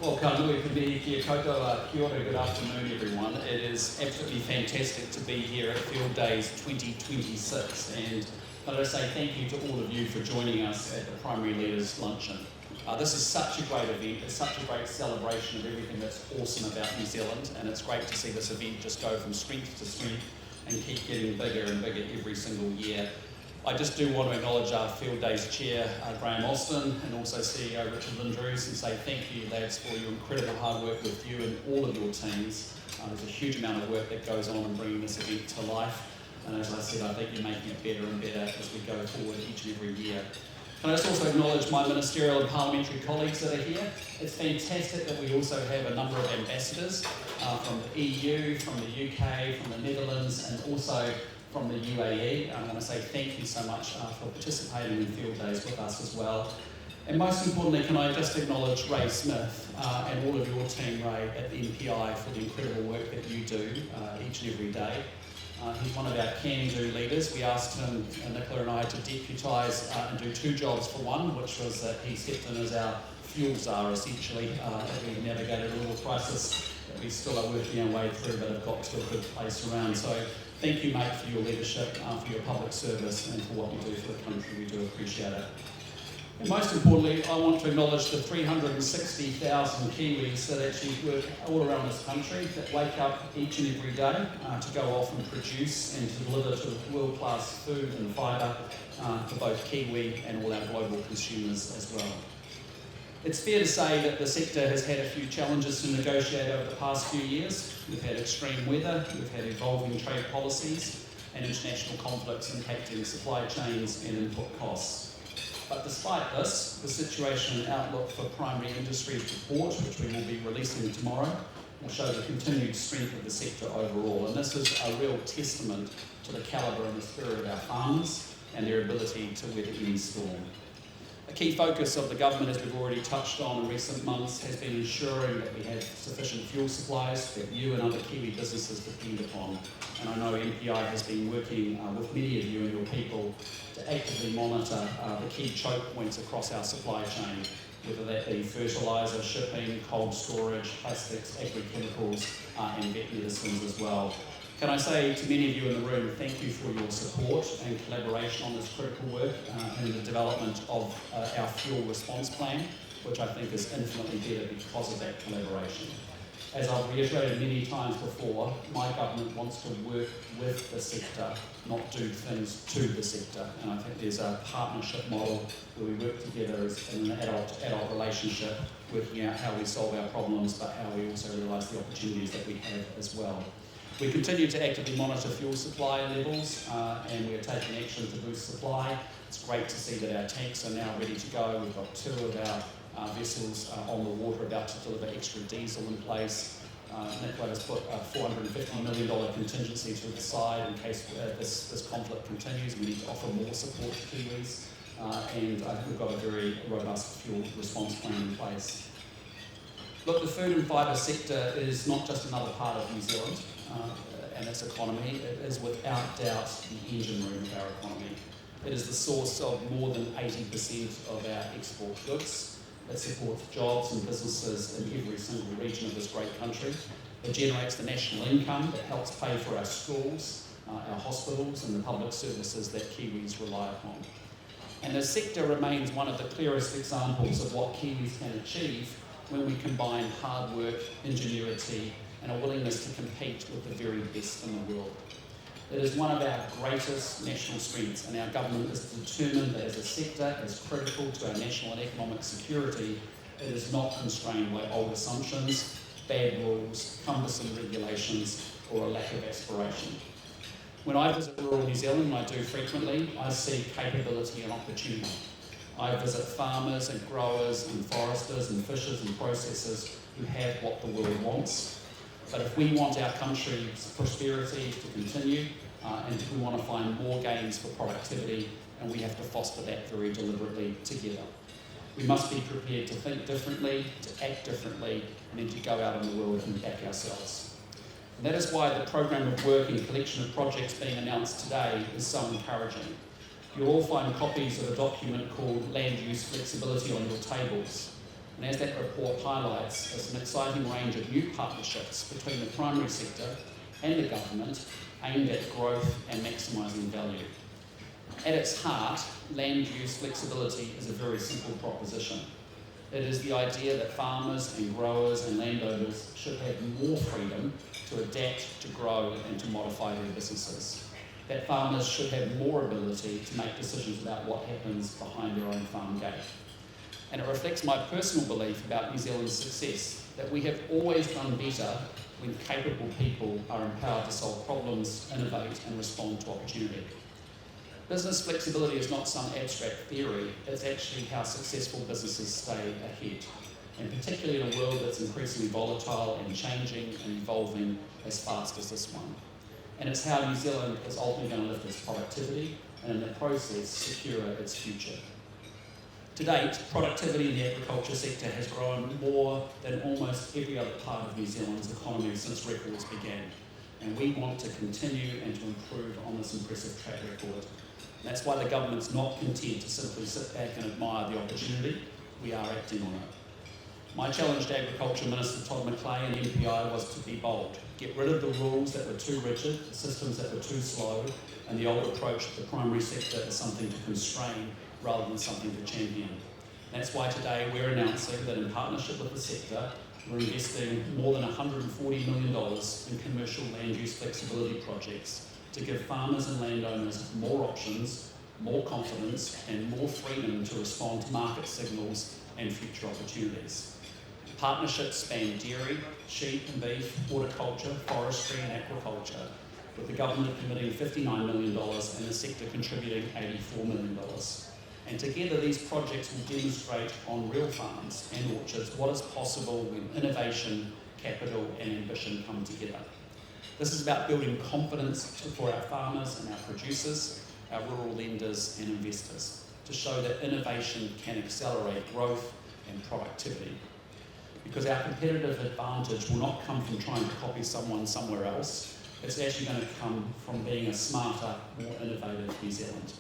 Well, ka nui te mihi kia koutou, kia ora, good afternoon everyone. It is absolutely fantastic to be here at Field Days 2026, and I'd like to say thank you to all of you for joining us at the Primary Leaders Luncheon. This is such a great event, it's such a great celebration of everything that's awesome about New Zealand, and it's great to see this event just go from strength to strength and keep getting bigger and bigger every single year. I just do want to acknowledge our Field Days Chair, Graham Austin, and also CEO Richard Lindrews, and say thank you, lads, for your incredible hard work with you and all of your teams. There's a huge amount of work that goes on in bringing this event to life, and as I said, I think you're making it better and better as we go forward each and every year. Can I just also acknowledge my ministerial and parliamentary colleagues that are here? It's fantastic that we also have a number of ambassadors from the EU, from the UK, from the Netherlands, and also from the UAE. I want to say thank you so much for participating in Field Days with us as well. And most importantly, can I just acknowledge Ray Smith and all of your team, Ray, at the NPI for the incredible work that you do each and every day. He's one of our can-do leaders. We asked him, Nicola and I, to deputise and do two jobs for one, which was that he stepped in as our fuel czar, essentially, as we navigated a little crisis that we still are working our way through, but have got to a good place around. So thank you, mate, for your leadership, for your public service, and for what you do for the country. We do appreciate it. And most importantly, I want to acknowledge the 360,000 Kiwis that actually work all around this country, that wake up each and every day to go off and produce and to deliver to world-class food and fibre for both Kiwi and all our global consumers as well. It's fair to say that the sector has had a few challenges to negotiate over the past few years. We've had extreme weather, we've had evolving trade policies, and international conflicts impacting supply chains and input costs. But despite this, the situation and outlook for primary industry report, which we will be releasing tomorrow, will show the continued strength of the sector overall. And this is a real testament to the calibre and the spirit of our farmers and their ability to weather any storm. A key focus of the government, as we've already touched on in recent months, has been ensuring that we have sufficient fuel supplies that you and other Kiwi businesses depend upon. And I know NPI has been working with many of you and your people to actively monitor the key choke points across our supply chain, whether that be fertiliser, shipping, cold storage, plastics, agri-chemicals, and vet medicines as well. Can I say to many of you in the room, thank you for your support and collaboration on this critical work in the development of our fuel response plan, which I think is infinitely better because of that collaboration. As I've reiterated many times before, my government wants to work with the sector, not do things to the sector. And I think there's a partnership model where we work together as in an adult relationship, working out how we solve our problems, but how we also realise the opportunities that we have as well. We continue to actively monitor fuel supply levels and we're taking action to boost supply. It's great to see that our tanks are now ready to go. We've got two of our vessels on the water about to deliver extra diesel in place. Nicola has put a $450 million contingency to the side in case this conflict continues. We need to offer more support to Kiwis and I think we've got a very robust fuel response plan in place. Look, the food and fibre sector is not just another part of New Zealand and its economy. It is without doubt the engine room of our economy. It is the source of more than 80% of our export goods. It supports jobs and businesses in every single region of this great country. It generates the national income that helps pay for our schools, our hospitals and the public services that Kiwis rely upon. And the sector remains one of the clearest examples of what Kiwis can achieve when we combine hard work, ingenuity and a willingness to compete with the very best in the world. It is one of our greatest national strengths, and our government is determined that as a sector as critical to our national and economic security, it is not constrained by old assumptions, bad rules, cumbersome regulations, or a lack of aspiration. When I visit rural New Zealand, and I do frequently, I see capability and opportunity. I visit farmers and growers and foresters and fishers and processors who have what the world wants. But if we want our country's prosperity to continue, and if we want to find more gains for productivity, and we have to foster that very deliberately together. We must be prepared to think differently, to act differently, and then to go out in the world and back ourselves. And that is why the programme of work and collection of projects being announced today is so encouraging. You'll all find copies of a document called Land Use Flexibility on your tables. And as that report highlights, it's an exciting range of new partnerships between the primary sector and the government aimed at growth and maximising value. At its heart, land use flexibility is a very simple proposition. It is the idea that farmers and growers and landowners should have more freedom to adapt, to grow and to modify their businesses. That farmers should have more ability to make decisions about what happens behind their own farm gate. And it reflects my personal belief about New Zealand's success, that we have always done better when capable people are empowered to solve problems, innovate and respond to opportunity. Business flexibility is not some abstract theory, it's actually how successful businesses stay ahead, and particularly in a world that's increasingly volatile and changing and evolving as fast as this one. And it's how New Zealand is ultimately going to lift its productivity and in the process secure its future. To date, productivity in the agriculture sector has grown more than almost every other part of New Zealand's economy since records began, and we want to continue and to improve on this impressive track record. That's why the government's not content to simply sit back and admire the opportunity. We are acting on it. My challenge to Agriculture Minister Todd McLeay and MPI was to be bold. Get rid of the rules that were too rigid, the systems that were too slow, and the old approach to the primary sector as something to constrain rather than something to champion. That's why today we're announcing that in partnership with the sector, we're investing more than $140 million in commercial land use flexibility projects to give farmers and landowners more options, more confidence and more freedom to respond to market signals and future opportunities. Partnerships span dairy, sheep and beef, horticulture, forestry and aquaculture, with the government committing $59 million and the sector contributing $84 million. And together these projects will demonstrate on real farms and orchards what is possible when innovation, capital and ambition come together. This is about building confidence for our farmers and our producers, our rural lenders and investors, to show that innovation can accelerate growth and productivity. Because our competitive advantage will not come from trying to copy someone somewhere else, it's actually going to come from being a smarter, more innovative New Zealand.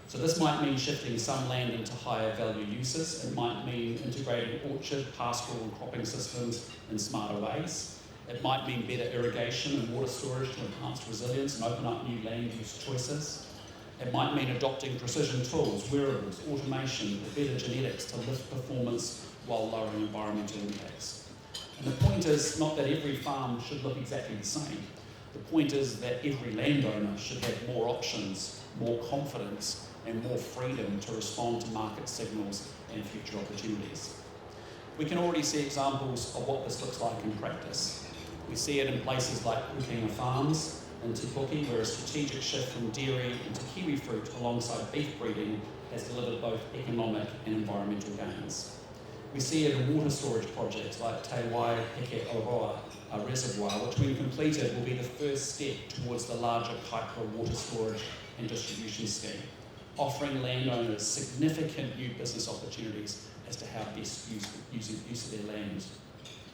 So this might mean shifting some land into higher value uses. It might mean integrating orchard, pastoral and cropping systems in smarter ways. It might mean better irrigation and water storage to enhance resilience and open up new land use choices. It might mean adopting precision tools, wearables, automation, or better genetics to lift performance while lowering environmental impacts. And the point is not that every farm should look exactly the same. The point is that every landowner should have more options, more confidence, and more freedom to respond to market signals and future opportunities. We can already see examples of what this looks like in practice. We see it in places like Pukenga Farms in Te Puke, where a strategic shift from dairy into kiwi fruit alongside beef breeding has delivered both economic and environmental gains. We see it in water storage projects like Te Wai Heke Oroa Reservoir, which when completed will be the first step towards the larger Kaipara water storage and distribution scheme, offering landowners significant new business opportunities as to how best use of their land.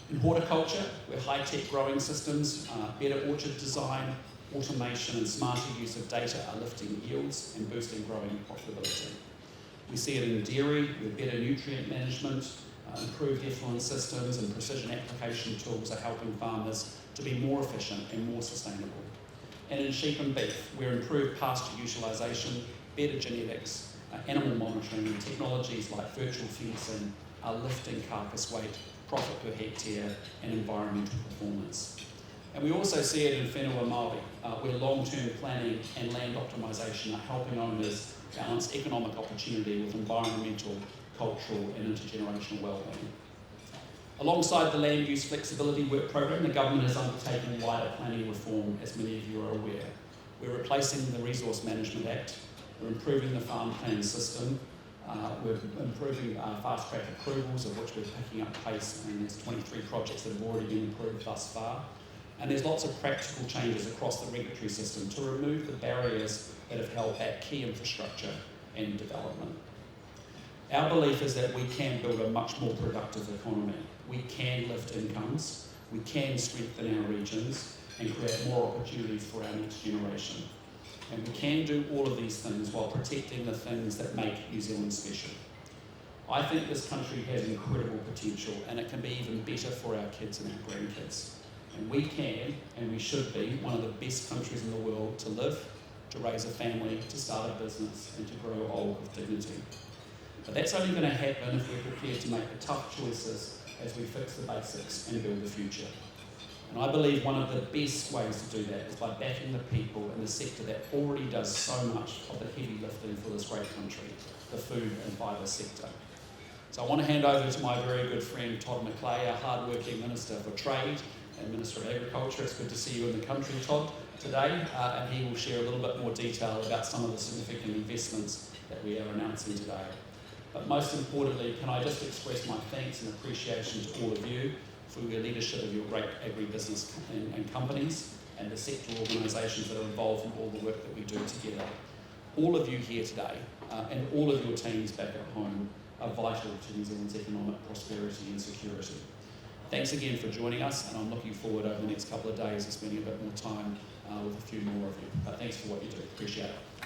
In horticulture, where high-tech growing systems, better orchard design, automation and smarter use of data are lifting yields and boosting growing profitability. We see it in dairy, where better nutrient management, improved effluent systems and precision application tools are helping farmers to be more efficient and more sustainable. And in sheep and beef, where improved pasture utilisation, better genetics, animal monitoring and technologies like virtual fencing are lifting carcass weight, profit per hectare and environmental performance. And we also see it in whenua Māori, where long-term planning and land optimisation are helping owners balance economic opportunity with environmental, cultural and intergenerational wellbeing. Alongside the Land Use Flexibility Work Programme, the government has undertaken wider planning reform, as many of you are aware. We're replacing the Resource Management Act, we're improving the farm plan system, we're improving fast-track approvals, of which we're picking up pace, and there's 23 projects that have already been approved thus far. And there's lots of practical changes across the regulatory system to remove the barriers that have held back key infrastructure and development. Our belief is that we can build a much more productive economy. We can lift incomes, we can strengthen our regions and create more opportunities for our next generation. And we can do all of these things while protecting the things that make New Zealand special. I think this country has incredible potential, and it can be even better for our kids and our grandkids. And we can, and we should be, one of the best countries in the world to live, to raise a family, to start a business, and to grow old with dignity. But that's only going to happen if we're prepared to make the tough choices as we fix the basics and build the future. And I believe one of the best ways to do that is by backing the people in the sector that already does so much of the heavy lifting for this great country, the food and fibre sector. So I want to hand over to my very good friend Todd McClay, our hard-working Minister for Trade and Minister of Agriculture. It's good to see you in the country, Todd, today, and he will share a little bit more detail about some of the significant investments that we are announcing today. But most importantly, can I just express my thanks and appreciation to all of you for your leadership of your great agribusiness and companies and the sector organisations that are involved in all the work that we do together. All of you here today and all of your teams back at home are vital to New Zealand's economic prosperity and security. Thanks again for joining us, and I'm looking forward over the next couple of days to spending a bit more time with a few more of you. But thanks for what you do. Appreciate it.